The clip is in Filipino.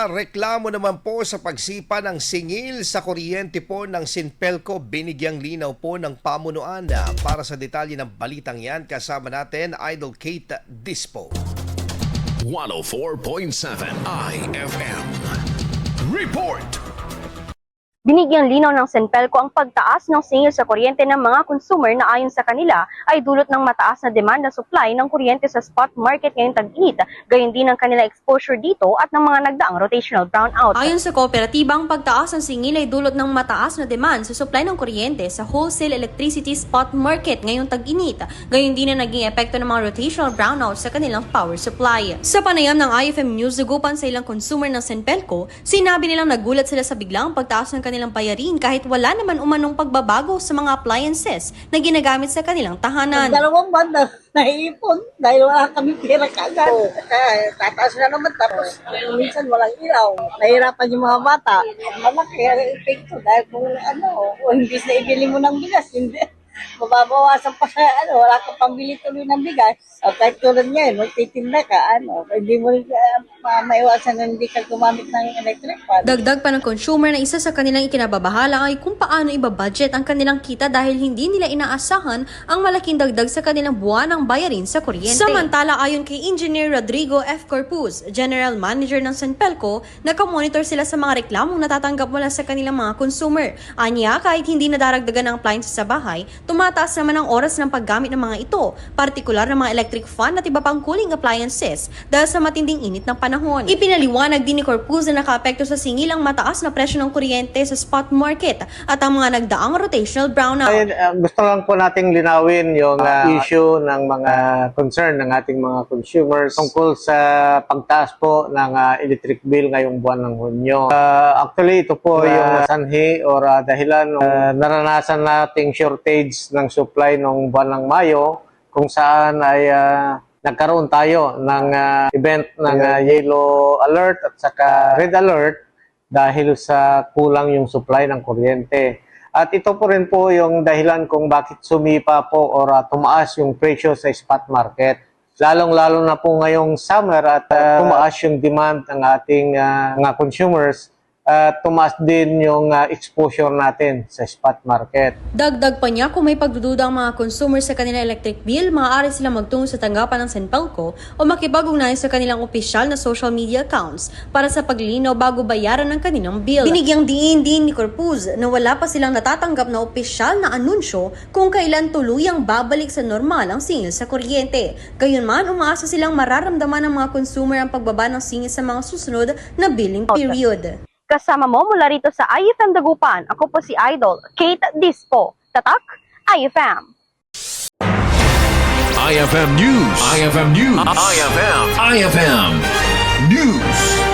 reklamo naman po sa pagsipa ng singil sa kuryente po ng Sinpelco, binigyang linaw po ng pamunuan. Para sa detalye ng balitang yan, kasama natin Idol Kate Dispo. 104.7 IFM Report. Binigyang linaw ng Sinpelco ang pagtaas ng singil sa kuryente ng mga consumer na ayon sa kanila ay dulot ng mataas na demand na supply ng kuryente sa spot market ngayong tag-init, gayon din ang kanilang exposure dito at ng mga nagdaang rotational brownout. Ayon sa kooperatiba, ang pagtaas ng singil ay dulot ng mataas na demand sa supply ng kuryente sa wholesale electricity spot market ngayong tag-init, gayon din na naging epekto ng mga rotational brownout sa kanilang power supply. Sa panayam ng IFM News nagupan sa ilang consumer ng Sinpelco, sinabi nilang nagulat sila sa biglang pagtaas ng kanilang bayarin kahit wala naman umanong pagbabago sa mga appliances na ginagamit sa kanilang tahanan. Dalawang buwan na naiipon dahil wala kami pera kagad. Tataas na naman tapos minsan walang ilaw. Nahirapan yung mga bata. Malaki ang epekto dahil kung hindi na ibili mo ng bigas, hindi. Mababawasan pa sa wala kang pambili tuloy ng bigas. Kahit tulad ngayon, magtitinda ka, hindi mo maiwasan na hindi ka gumamit ng electric fan. Dagdag pa ng consumer na isa sa kanilang ikinababahala ay kung paano ibabudget ang kanilang kita dahil hindi nila inaasahan ang malaking dagdag sa kanilang buwanang bayarin sa kuryente. Samantala, ayon kay Engineer Rodrigo F. Corpus, General Manager ng Sinpelco, nakamonitor sila sa mga reklamong natatanggap mula sa kanilang mga consumer. Anya, kahit hindi nadaragdagan ng appliances sa bahay, tumataas naman ang oras ng paggamit ng mga ito, partikular ng mga electric fan at iba pang cooling appliances dahil sa matinding init ng panahon. Ipinaliwanag din ni Corpus na nakaapekto sa singil ang mataas na presyo ng kuryente sa spot market at ang mga nagdaang rotational brownout. Gusto lang po nating linawin yung issue ng mga concern ng ating mga consumers tungkol sa pagtaas po ng electric bill ngayong buwan ng Hunyo. Actually, ito po yung sanhi or dahilan naranasan nating shortage ng supply ng buwan ng Mayo, kung saan ay nagkaroon tayo ng event ng yellow alert at saka red alert dahil sa kulang yung supply ng kuryente. At ito po rin po yung dahilan kung bakit sumipa po or tumaas yung presyo sa spot market. Lalong-lalo na po ngayong summer at tumaas yung demand ng ating mga consumers. Tumaas din yung exposure natin sa spot market. Dagdag pa niya, kung may pagdududa ang mga consumer sa kanilang electric bill, maaari silang magtungo sa tanggapan ng Sinpelco o makipag-ugnayan sa kanilang opisyal na social media accounts para sa paglinaw bago bayaran ng kanilang bill. Binigyang diin din ni Corpus na wala pa silang natatanggap na opisyal na anunsyo kung kailan tuluyang babalik sa normal ang singil sa kuryente. Gayunman, umaasa silang mararamdaman ng mga consumer ang pagbaba ng singil sa mga susunod na billing period. Kasama mo mula rito sa IFM Dagupan, ako po si Idol Kate Dispo. Tatak, IFM. IFM News. IFM News. IFM News.